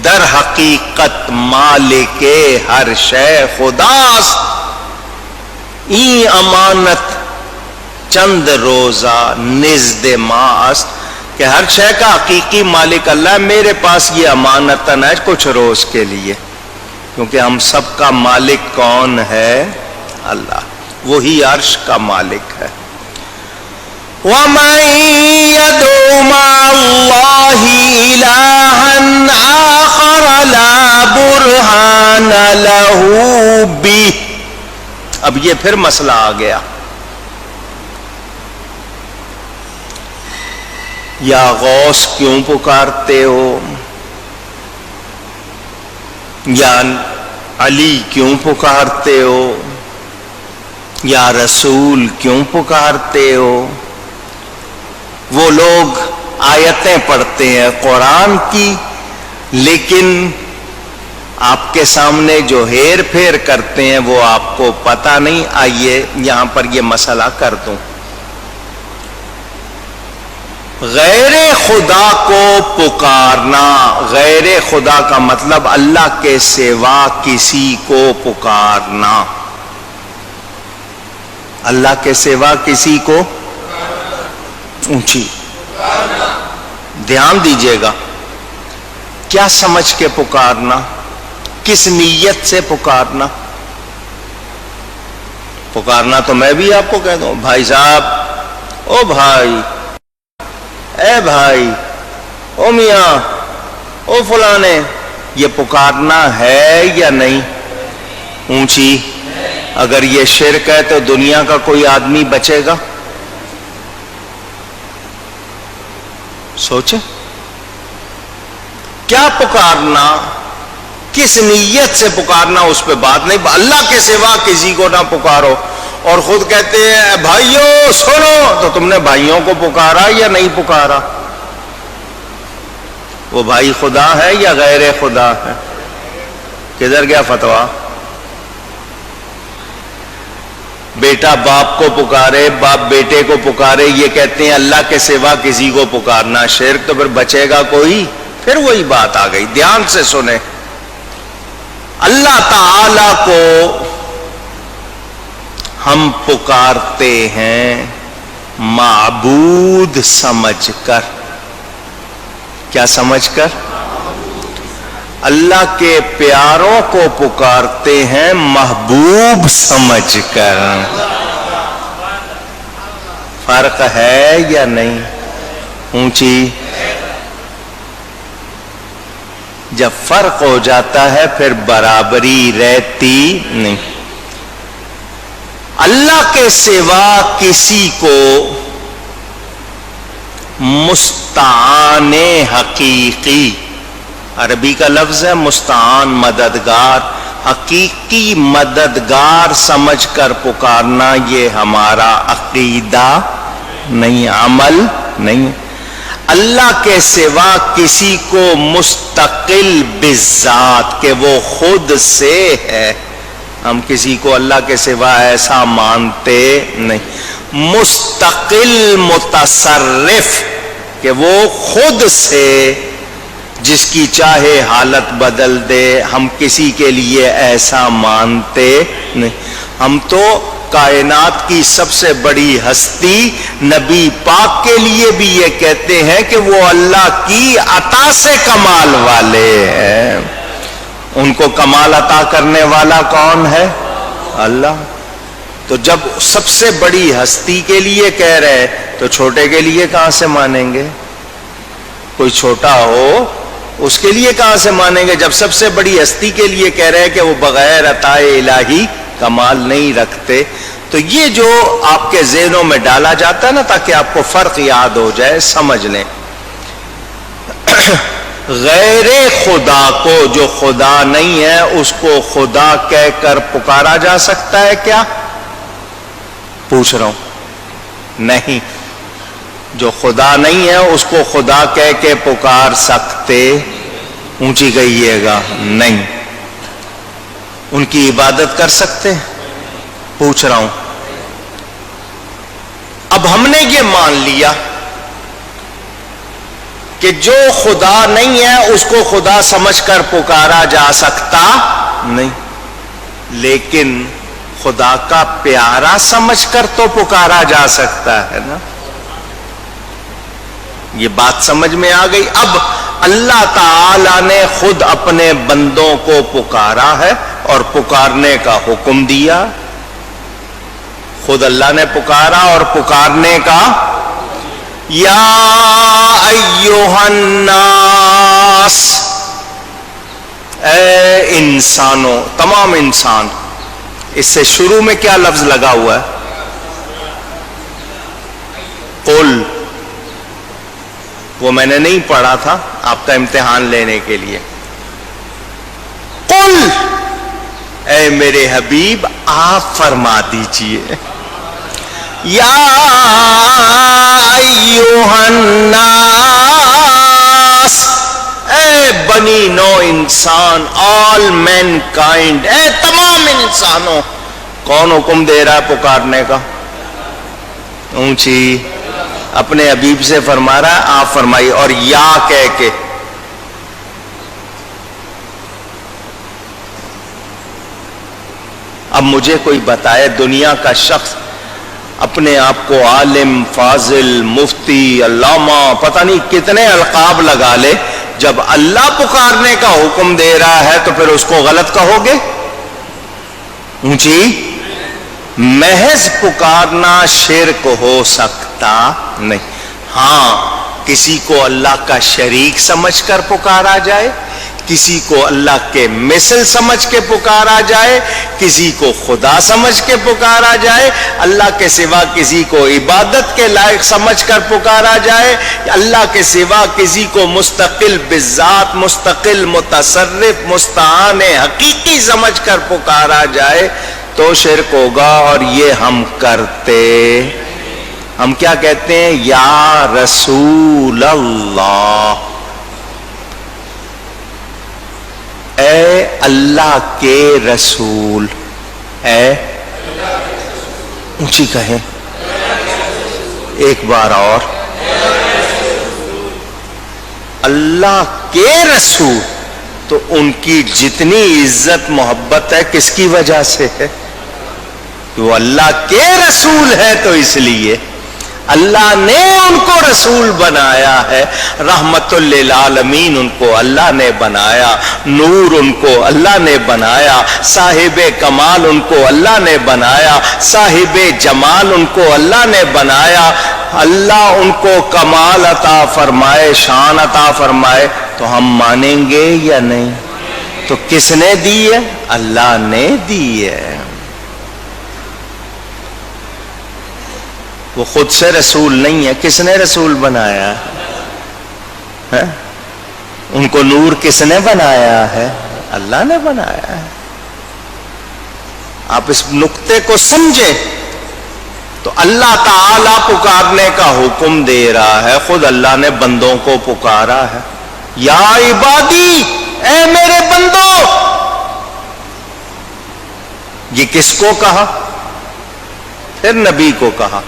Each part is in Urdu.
در حقیقت مالک ہر شے خداست، این امانت چند روزہ نزد ما است، کہ ہر شے کا حقیقی مالک اللہ ہے، میرے پاس یہ امانتن ہے کچھ روز کے لیے، کیونکہ ہم سب کا مالک کون ہے؟ اللہ، وہی عرش کا مالک ہے۔ وَمَن يَدْعُ مَعَ اللَّهِ إِلَٰهًا آخَرَ لَا بُرْهَانَ لَهُ بِهِ۔ اب یہ پھر مسئلہ آ گیا، یا غوث کیوں پکارتے ہو، یا علی کیوں پکارتے ہو، یا رسول کیوں پکارتے ہو؟ وہ لوگ آیتیں پڑھتے ہیں قرآن کی، لیکن آپ کے سامنے جو ہیر پھیر کرتے ہیں وہ آپ کو پتہ نہیں۔ آئیے یہاں پر یہ مسئلہ کر دوں۔ غیر خدا کو پکارنا، غیر خدا کا مطلب اللہ کے سوا کسی کو پکارنا، اللہ کے سوا کسی کو اونچی دھیان دیجئے گا، کیا سمجھ کے پکارنا، کس نیت سے پکارنا؟ پکارنا تو میں بھی آپ کو کہہ دوں، بھائی صاحب، او بھائی، اے بھائی، او میاں، او فلانے، یہ پکارنا ہے یا نہیں؟ اونچی، اگر یہ شرک ہے تو دنیا کا کوئی آدمی بچے گا؟ سوچیں، کیا پکارنا، کس نیت سے پکارنا، اس پہ بات نہیں۔ اللہ کے سوا کسی کو نہ پکارو، اور خود کہتے ہیں بھائیوں سنو، تو تم نے بھائیوں کو پکارا یا نہیں پکارا؟ وہ بھائی خدا ہے یا غیر خدا ہے؟ کدھر گیا فتویٰ؟ بیٹا باپ کو پکارے، باپ بیٹے کو پکارے، یہ کہتے ہیں اللہ کے سوا کسی کو پکارنا شرک، تو پھر بچے گا کوئی؟ پھر وہی بات آ گئی، دھیان سے سنیں۔ اللہ تعالی کو ہم پکارتے ہیں معبود سمجھ کر۔ کیا سمجھ کر؟ اللہ کے پیاروں کو پکارتے ہیں محبوب سمجھ کر۔ فرق ہے یا نہیں؟ اونچی، جب فرق ہو جاتا ہے پھر برابری رہتی نہیں۔ اللہ کے سوا کسی کو مستعان حقیقی، عربی کا لفظ ہے مستعان، مددگار، حقیقی مددگار سمجھ کر پکارنا، یہ ہمارا عقیدہ نہیں، عمل نہیں۔ اللہ کے سوا کسی کو مستقل بالذات، کہ وہ خود سے ہے، ہم کسی کو اللہ کے سوا ایسا مانتے نہیں۔ مستقل متصرف، کہ وہ خود سے جس کی چاہے حالت بدل دے، ہم کسی کے لیے ایسا مانتے نہیں۔ ہم تو کائنات کی سب سے بڑی ہستی نبی پاک کے لیے بھی یہ کہتے ہیں کہ وہ اللہ کی عطا سے کمال والے ہیں۔ ان کو کمال عطا کرنے والا کون ہے؟ اللہ۔ تو جب سب سے بڑی ہستی کے لیے کہہ رہے تو چھوٹے کے لیے کہاں سے مانیں گے؟ کوئی چھوٹا ہو اس کے لیے کہاں سے مانیں گے جب سب سے بڑی ہستی کے لیے کہہ رہے ہیں کہ وہ بغیر عطا الہی کمال نہیں رکھتے؟ تو یہ جو آپ کے ذہنوں میں ڈالا جاتا ہے نا، تاکہ آپ کو فرق یاد ہو جائے، سمجھ لیں۔ غیر خدا کو، جو خدا نہیں ہے، اس کو خدا کہہ کر پکارا جا سکتا ہے کیا؟ پوچھ رہا ہوں، نہیں۔ جو خدا نہیں ہے اس کو خدا کہہ کے پکار سکتے؟ اونچی کہیے گا، نہیں۔ ان کی عبادت کر سکتے؟ پوچھ رہا ہوں۔ اب ہم نے یہ مان لیا کہ جو خدا نہیں ہے اس کو خدا سمجھ کر پکارا جا سکتا نہیں، لیکن خدا کا پیارا سمجھ کر تو پکارا جا سکتا ہے نا۔ یہ بات سمجھ میں آ گئی؟ اب اللہ تعالی نے خود اپنے بندوں کو پکارا ہے اور پکارنے کا حکم دیا۔ خود اللہ نے پکارا اور پکارنے کا، یا ایھا الناس، اے انسانوں، تمام انسان۔ اس سے شروع میں کیا لفظ لگا ہوا ہے؟ قل، وہ میں نے نہیں پڑھا تھا آپ کا امتحان لینے کے لیے۔ قل، اے میرے حبیب آپ فرما دیجئے، یا ایھا الناس، اے بنی نو انسان، آل مین کائنڈ، اے تمام انسانوں۔ کون حکم دے رہا ہے پکارنے کا؟ اونچی اپنے حبیب سے فرما رہا ہے، آپ فرمائیے، اور یا کہہ کے۔ اب مجھے کوئی بتائے دنیا کا شخص اپنے آپ کو عالم، فاضل، مفتی، علامہ، پتہ نہیں کتنے القاب لگا لے، جب اللہ پکارنے کا حکم دے رہا ہے تو پھر اس کو غلط کہو گے؟ اونچی، محض پکارنا شرک ہو سکتا نہیں۔ ہاں، کسی کو اللہ کا شریک سمجھ کر پکارا جائے، کسی کو اللہ کے مثل سمجھ کے پکارا جائے، کسی کو خدا سمجھ کے پکارا جائے، اللہ کے سوا کسی کو عبادت کے لائق سمجھ کر پکارا جائے، اللہ کے سوا کسی کو مستقل بالذات، مستقل متصرف، مستعان حقیقی سمجھ کر پکارا جائے تو شرک ہوگا، اور یہ ہم کرتے۔ ہم کیا کہتے ہیں؟ یا رسول اللہ، اے اللہ کے رسول، اے اونچی کہیں ایک بار اور، اللہ کے رسول۔ تو ان کی جتنی عزت محبت ہے کس کی وجہ سے ہے؟ کہ وہ اللہ کے رسول ہے، تو اس لیے اللہ نے ان کو رسول بنایا ہے، رحمت للعالمین ان کو اللہ نے بنایا، نور ان کو اللہ نے بنایا، صاحب کمال ان کو اللہ نے بنایا، صاحب جمال ان کو اللہ نے بنایا۔ اللہ ان کو کمال عطا فرمائے، شان عطا فرمائے تو ہم مانیں گے یا نہیں؟ تو کس نے دی ہے؟ اللہ نے دی ہے۔ وہ خود سے رسول نہیں ہے، کس نے رسول بنایا ہے؟ ان کو نور کس نے بنایا ہے؟ اللہ نے بنایا ہے۔ آپ اس نقطے کو سمجھیں تو اللہ تعالی پکارنے کا حکم دے رہا ہے، خود اللہ نے بندوں کو پکارا ہے، یا عبادی، اے میرے بندو۔ یہ کس کو کہا؟ پھر نبی کو کہا۔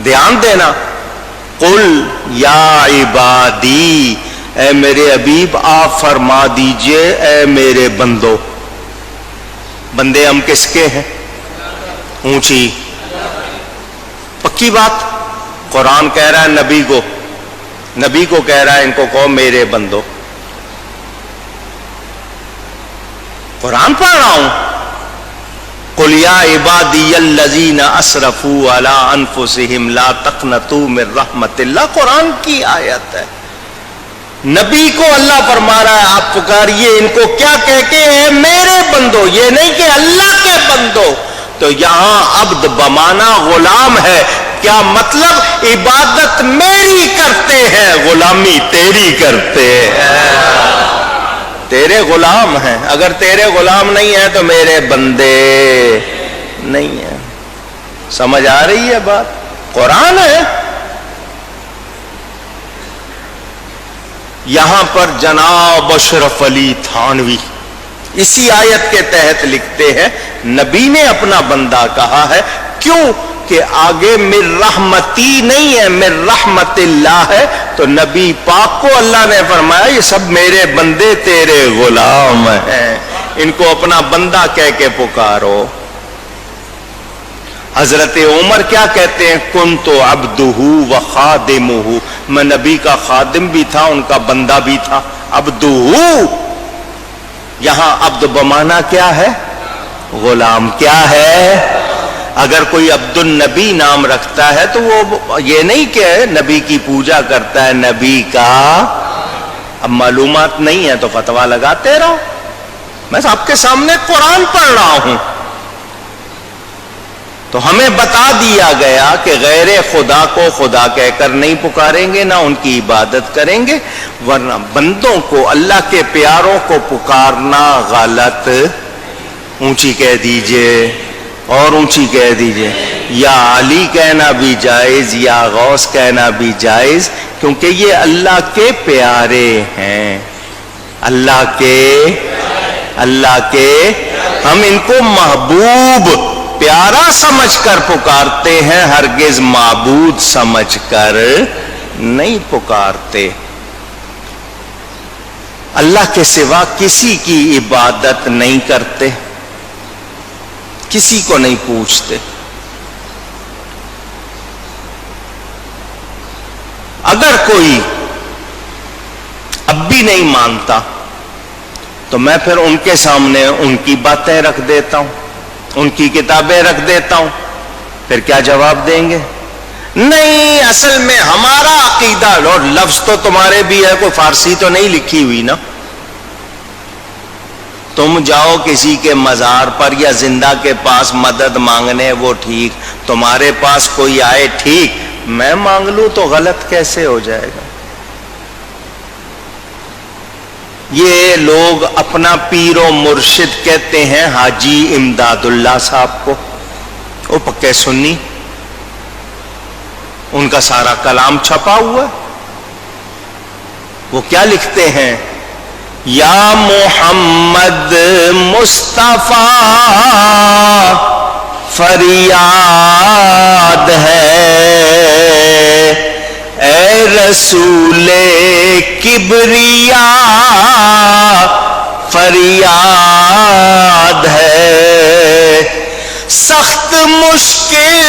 دھیان دینا، قل یا عبادی، اے میرے حبیب آپ فرما دیجئے، اے میرے بندو۔ بندے ہم کس کے ہیں؟ اونچی پکی بات۔ قرآن کہہ رہا ہے نبی کو کہہ رہا ہے ان کو کہو میرے بندو۔ قرآن پڑھ رہا ہوں، قل یا عبادی الذین اسرفوا علی انفسہم لا تقنطوا من رحمت اللہ، قرآن کی آیت ہے۔ نبی کو اللہ فرما رہا ہے آپ پکاریے ان کو، کیا کہہ کے؟ اے میرے بندو، یہ نہیں کہ اللہ کے بندو۔ تو یہاں عبد بمانا غلام ہے، کیا مطلب؟ عبادت میری کرتے ہیں، غلامی تیری کرتے ہیں، تیرے غلام ہیں۔ اگر تیرے غلام نہیں ہیں تو میرے بندے نہیں ہیں۔ سمجھ آ رہی ہے بات؟ قرآن ہے۔ یہاں پر جناب اشرف علی تھانوی اسی آیت کے تحت لکھتے ہیں نبی نے اپنا بندہ کہا ہے، کیوں کہ آگے من رحمتی نہیں ہے، من رحمت اللہ ہے، تو نبی پاک کو اللہ نے فرمایا یہ سب میرے بندے تیرے غلام ہیں، ان کو اپنا بندہ کہہ کے پکارو۔ حضرت عمر کیا کہتے ہیں؟ کنت عبدہ وخادمہ، میں نبی کا خادم بھی تھا، ان کا بندہ بھی تھا۔ عبدہ، یہاں عبد بمانا کیا ہے؟ غلام۔ کیا ہے؟ اگر کوئی عبد النبی نام رکھتا ہے تو وہ یہ نہیں کہ نبی کی پوجا کرتا ہے، نبی کا اب معلومات نہیں ہے تو فتویٰ لگاتے رہو۔ میں آپ کے سامنے قرآن پڑھ رہا ہوں، تو ہمیں بتا دیا گیا کہ غیر خدا کو خدا کہہ کر نہیں پکاریں گے، نہ ان کی عبادت کریں گے، ورنہ بندوں کو، اللہ کے پیاروں کو پکارنا غلط۔ اونچی کہہ دیجئے اور اونچی کہہ دیجئے، یا علی کہنا بھی جائز، یا غوث کہنا بھی جائز، کیونکہ یہ اللہ کے پیارے ہیں، اللہ کے ہم ان کو محبوب پیارا سمجھ کر پکارتے ہیں، ہرگز معبود سمجھ کر نہیں پکارتے۔ اللہ کے سوا کسی کی عبادت نہیں کرتے، کسی کو نہیں پوچھتے۔ اگر کوئی اب بھی نہیں مانتا تو میں پھر ان کے سامنے ان کی باتیں رکھ دیتا ہوں، ان کی کتابیں رکھ دیتا ہوں، پھر کیا جواب دیں گے؟ نہیں، اصل میں ہمارا عقیدہ، اور لفظ تو تمہارے بھی ہے، کوئی فارسی تو نہیں لکھی ہوئی نا۔ تم جاؤ کسی کے مزار پر یا زندہ کے پاس مدد مانگنے، وہ ٹھیک، تمہارے پاس کوئی آئے ٹھیک، میں مانگ لوں تو غلط کیسے ہو جائے گا؟ یہ لوگ اپنا پیر و مرشد کہتے ہیں حاجی امداد اللہ صاحب کو، وہ پکے سنی، ان کا سارا کلام چھپا ہوا ہے۔ وہ کیا لکھتے ہیں؟ یا محمد مصطفیٰ فریاد ہے، اے رسول کبریا فریاد ہے، سخت مشکل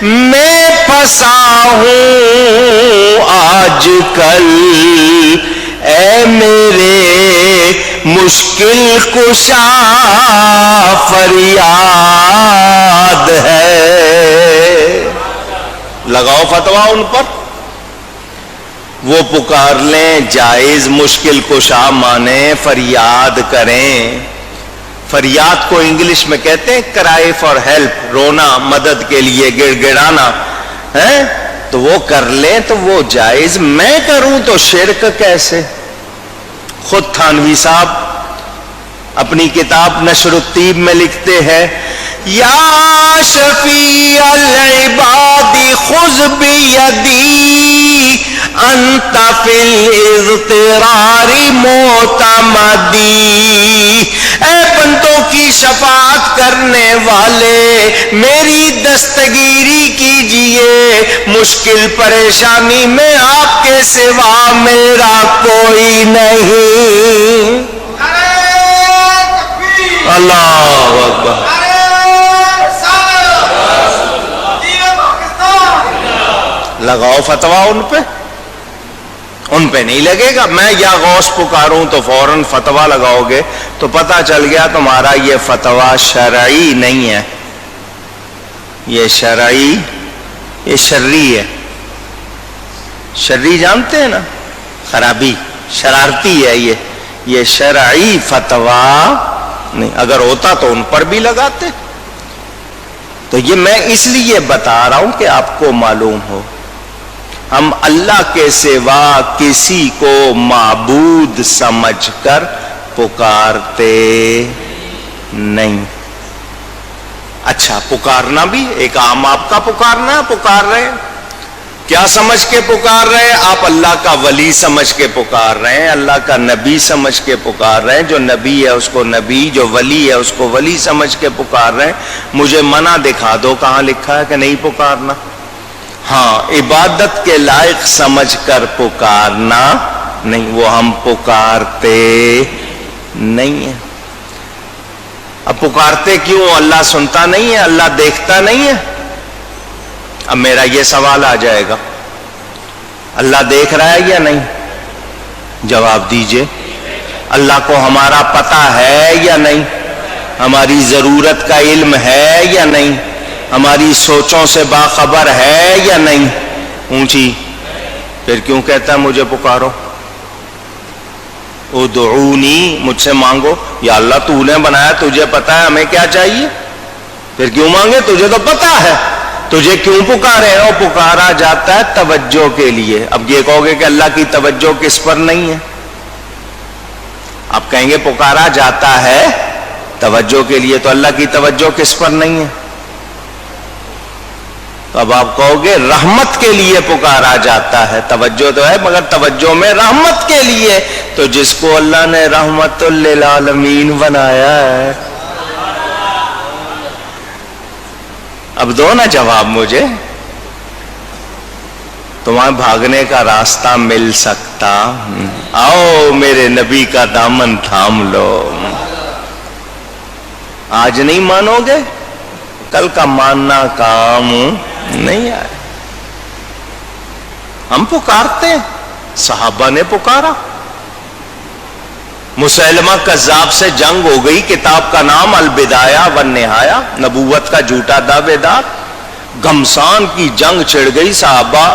میں پھنسا ہوں آج کل، اے میرے مشکل کشا فریاد ہے۔ لگاؤ فتویٰ ان پر، وہ پکار لیں، جائز، مشکل کشا مانے فریاد کریں۔ فریاد کو انگلش میں کہتے ہیں کرائے فار ہیلپ، رونا، مدد کے لیے گڑ گڑانا ہے، تو وہ کر لیں تو وہ جائز، میں کروں تو شرک کیسے؟ خود تھانوی صاحب اپنی کتاب نشر الطیب میں لکھتے ہیں، یا شفیع العباد خذ بیدی انت فی الاضطرار معتمدی، اے بندوں کی شفاعت کرنے والے میری دستگیری کیجئے، مشکل پریشانی میں آپ کے سوا میرا کوئی نہیں۔ اللہ اکبر۔ لگاؤ فتویٰ ان پہ نہیں لگے گا۔ میں یا غوث پکاروں تو فوراً فتویٰ لگاؤ گے تو پتہ چل گیا تمہارا یہ فتویٰ شرعی نہیں ہے، یہ شرعی، یہ شرعی ہے۔ شرعی جانتے ہیں نا، خرابی، شرارتی ہے یہ شرعی فتویٰ نہیں۔ اگر ہوتا تو ان پر بھی لگاتے۔ تو یہ میں اس لیے بتا رہا ہوں کہ آپ کو معلوم ہو، ہم اللہ کے سوا کسی کو معبود سمجھ کر پکارتے نہیں۔ اچھا، پکارنا بھی ایک عام آپ کا پکارنا ہے، پکار رہے ہیں، کیا سمجھ کے پکار رہے ہیں آپ؟ اللہ کا ولی سمجھ کے پکار رہے ہیں، اللہ کا نبی سمجھ کے پکار رہے ہیں، جو نبی ہے اس کو نبی، جو ولی ہے اس کو ولی سمجھ کے پکار رہے ہیں۔ مجھے منع دکھا دو کہاں لکھا ہے کہ نہیں پکارنا؟ ہاں، عبادت کے لائق سمجھ کر پکارنا نہیں، وہ ہم پکارتے نہیں ہیں۔ اب پکارتے کیوں؟ اللہ سنتا نہیں ہے، اللہ دیکھتا نہیں ہے؟ اب میرا یہ سوال آ جائے گا، اللہ دیکھ رہا ہے یا نہیں؟ جواب دیجئے۔ اللہ کو ہمارا پتہ ہے یا نہیں؟ ہماری ضرورت کا علم ہے یا نہیں؟ ہماری سوچوں سے باخبر ہے یا نہیں؟ اونچی، پھر کیوں کہتا ہے مجھے پکارو؟ ادعونی، مجھ سے مانگو۔ یا اللہ تو نے بنایا، تجھے پتا ہے ہمیں کیا چاہیے، پھر کیوں مانگے؟ تجھے تو پتا ہے، تجھے کیوں پکارے؟ اور پکارا جاتا ہے توجہ کے لیے۔ اب یہ کہو گے کہ اللہ کی توجہ کس پر نہیں ہے؟ آپ کہیں گے پکارا جاتا ہے توجہ کے لیے، تو اللہ کی توجہ کس پر نہیں ہے؟ تو اب آپ کہو گے رحمت کے لیے پکارا جاتا ہے، توجہ تو ہے مگر توجہ میں رحمت کے لیے، تو جس کو اللہ نے رحمت للعالمین بنایا ہے۔ اب دو نا جواب مجھے، تمہیں بھاگنے کا راستہ مل سکتا، آؤ میرے نبی کا دامن تھام لو۔ آج نہیں مانو گے، کل کا ماننا کام نہیں آئے۔ ہم پکارتے ہیں، صحابہ نے پکارا۔ مسیلمہ کذاب سے جنگ ہو گئی، کتاب کا نام البدایہ والنہایہ، نبوت کا جھوٹا دعوے دار، گھمسان کی جنگ چھڑ گئی۔ صحابہ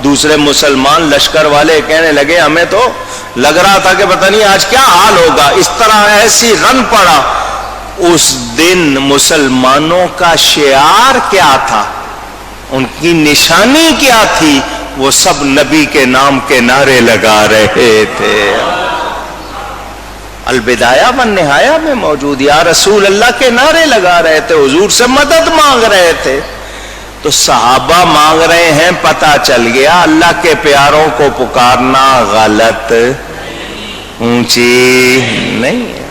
دوسرے مسلمان لشکر والے کہنے لگے ہمیں تو لگ رہا تھا کہ پتہ نہیں آج کیا حال ہوگا، اس طرح ایسی رن پڑا۔ اس دن مسلمانوں کا شعار کیا تھا، ان کی نشانی کیا تھی؟ وہ سب نبی کے نام کے نعرے لگا رہے تھے۔ البدایہ والنہایہ میں موجود یا رسول اللہ کے نعرے لگا رہے تھے، حضور سے مدد مانگ رہے تھے۔ تو صحابہ مانگ رہے ہیں، پتہ چل گیا اللہ کے پیاروں کو پکارنا غلط اونچی نہیں ہے۔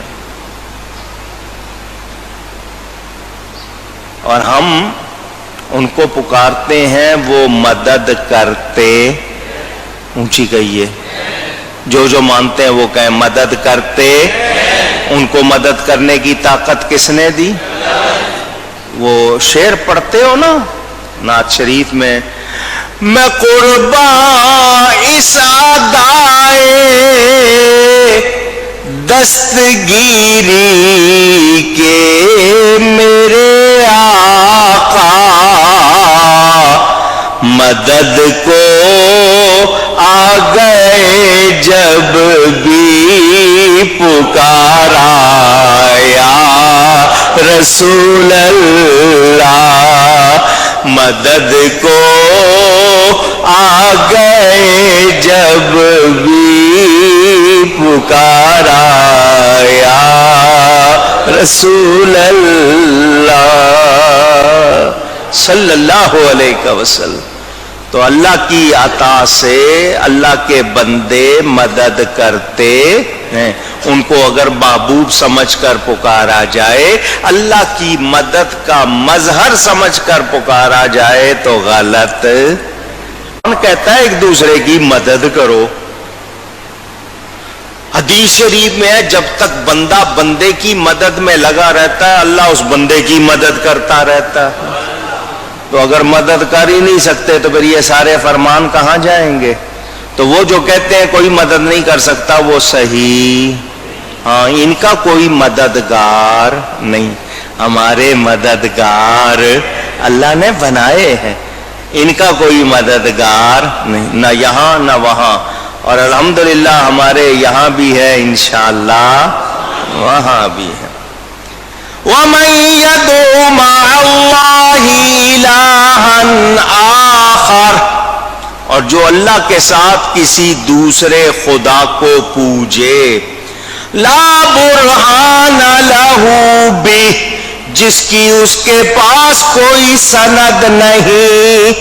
اور ہم ان کو پکارتے ہیں، وہ مدد کرتے، اونچی کہیے، جو مانتے ہیں وہ کہیں مدد کرتے۔ ان کو مدد کرنے کی طاقت کس نے دی؟ وہ شعر پڑھتے ہو نا نعت شریف میں، میں قرباں اس ادائے دستگیری کے میرے آقا، مدد کو آ گئے جب بھی پکارا، یا رسول اللہ مدد کو آ گئے جب بھی پکارا، یا رسول اللہ صلی اللہ علیہ وسلم۔ تو اللہ کی عطا سے اللہ کے بندے مدد کرتے ہیں، ان کو اگر محبوب سمجھ کر پکارا جائے، اللہ کی مدد کا مظہر سمجھ کر پکارا جائے تو غلط۔ کون کہتا ہے ایک دوسرے کی مدد کرو؟ حدیث شریف میں ہے جب تک بندہ بندے کی مدد میں لگا رہتا ہے اللہ اس بندے کی مدد کرتا رہتا ہے۔ تو اگر مدد کر ہی نہیں سکتے تو پھر یہ سارے فرمان کہاں جائیں گے؟ تو وہ جو کہتے ہیں کوئی مدد نہیں کر سکتا وہ صحیح، ہاں ان کا کوئی مددگار نہیں، ہمارے مددگار اللہ نے بنائے ہیں، ان کا کوئی مددگار نہیں، نہ یہاں نہ وہاں، اور الحمدللہ ہمارے یہاں بھی ہے، انشاءاللہ وہاں بھی ہے۔ وَمَن يَدْعُ مَعَ اللَّهِ إِلَٰهًا آخَرَ، اور جو اللہ کے ساتھ کسی دوسرے خدا کو پوجے، لا برہان لہ بہ، جس کی اس کے پاس کوئی سند نہیں،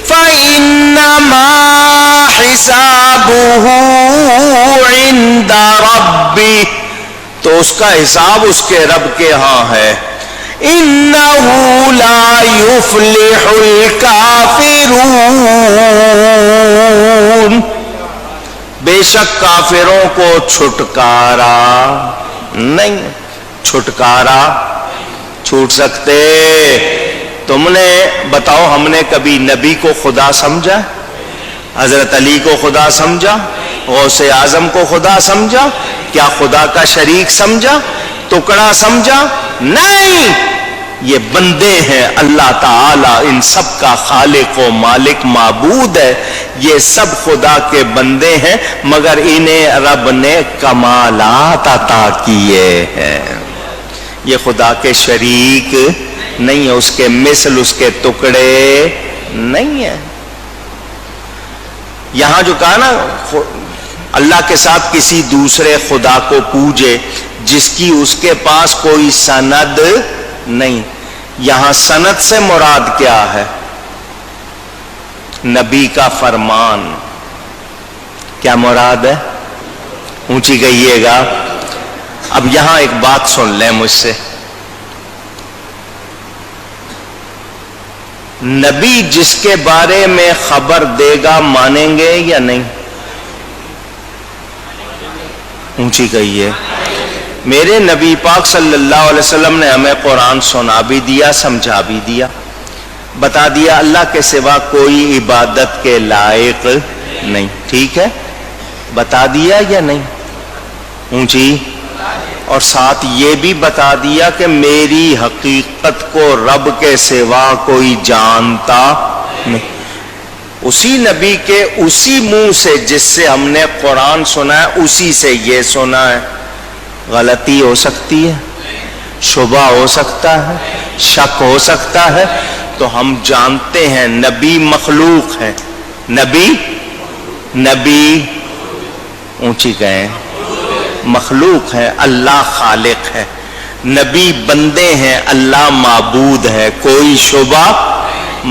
فَإِنَّمَا حِسَابُهُ عِندَ رَبِّهِ، تو اس کا حساب اس کے رب کے ہاں ہے. إِنَّهُ لَا يُفْلِحُ الْكَافِرُونَ، بے شک کافروں کو چھٹکارا نہیں. چھٹکارا چھوٹ سکتے؟ تم نے بتاؤ، ہم نے کبھی نبی کو خدا سمجھا؟ حضرت علی کو خدا سمجھا؟ غوث اعظم کو خدا سمجھا؟ کیا خدا کا شریک سمجھا؟ ٹکڑا سمجھا؟ نہیں، یہ بندے ہیں. اللہ تعالی ان سب کا خالق و مالک معبود ہے. یہ سب خدا کے بندے ہیں، مگر انہیں رب نے کمالات عطا کیے ہیں. یہ خدا کے شریک نہیں ہے، اس کے مثل، اس کے ٹکڑے نہیں ہیں. یہاں جو کہا نا اللہ کے ساتھ کسی دوسرے خدا کو پوجے جس کی اس کے پاس کوئی سند نہیں، یہاں سند سے مراد کیا ہے؟ نبی کا فرمان. کیا مراد ہے؟ اونچی کہیے گا. اب یہاں ایک بات سن لیں مجھ سے، نبی جس کے بارے میں خبر دے گا مانیں گے یا نہیں؟ اونچی کہیے. میرے نبی پاک صلی اللہ علیہ وسلم نے ہمیں قرآن سنا بھی دیا، سمجھا بھی دیا، بتا دیا اللہ کے سوا کوئی عبادت کے لائق نہیں. ٹھیک ہے، بتا دیا یا نہیں؟ اونچی. اور ساتھ یہ بھی بتا دیا کہ میری حقیقت کو رب کے سوا کوئی جانتا نہیں. اسی نبی کے اسی منہ سے جس سے ہم نے قرآن سنا ہے، اسی سے یہ سنا ہے. غلطی ہو سکتی ہے، شبہ ہو سکتا ہے، شک ہو سکتا ہے، تو ہم جانتے ہیں نبی مخلوق ہے. نبی اونچی کہیں، مخلوق ہے، اللہ خالق ہے. نبی بندے ہیں، اللہ معبود ہے. کوئی شبہ،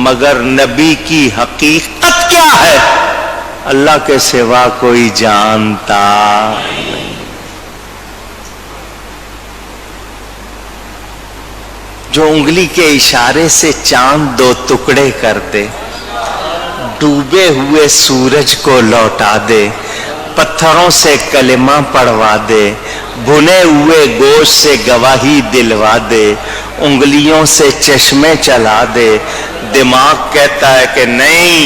مگر نبی کی حقیقت کیا ہے؟ اللہ کے سوا کوئی جانتا نہیں. جو انگلی کے اشارے سے چاند دو ٹکڑے کر دے، ڈوبے ہوئے سورج کو لوٹا دے، پتھروں سے کلمہ پڑھوا دے، بھنے ہوئے گوشت سے گواہی دلوا دے، انگلیوں سے چشمے چلا دے. دماغ کہتا ہے کہ نہیں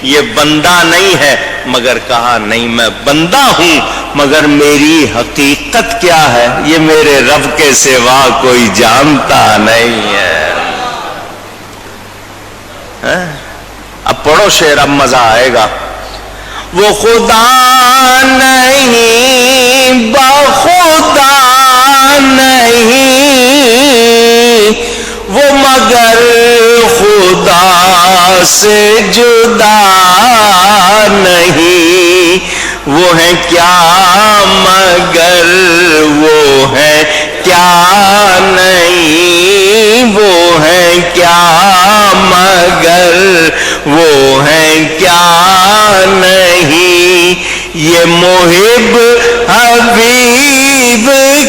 یہ بندہ نہیں ہے، مگر کہا نہیں میں بندہ ہوں، مگر میری حقیقت کیا ہے یہ میرے رب کے سوا کوئی جانتا نہیں ہے. اب پڑھو شعر، اب مزہ آئے گا. وہ خدا نہیں، بخدا نہیں، وہ مگر خدا سے جدا نہیں. وہ ہے کیا مگر وہ ہے کیا نہیں، وہ ہے کیا مگر وہ ہے کیا نہیں. یہ محب حبیب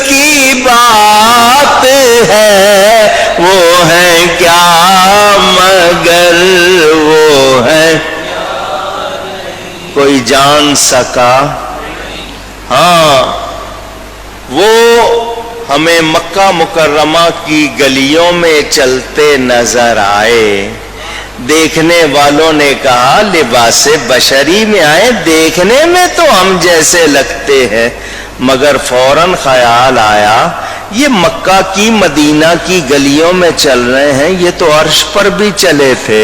کی بات ہے، وہ ہے کیا مگر وہ ہے کوئی جان سکا. ہاں، وہ ہمیں مکہ مکرمہ کی گلیوں میں چلتے نظر آئے. دیکھنے والوں نے کہا لباس بشری میں آئے، دیکھنے میں تو ہم جیسے لگتے ہیں، مگر فوراً خیال آیا یہ مکہ کی مدینہ کی گلیوں میں چل رہے ہیں، یہ تو عرش پر بھی چلے تھے.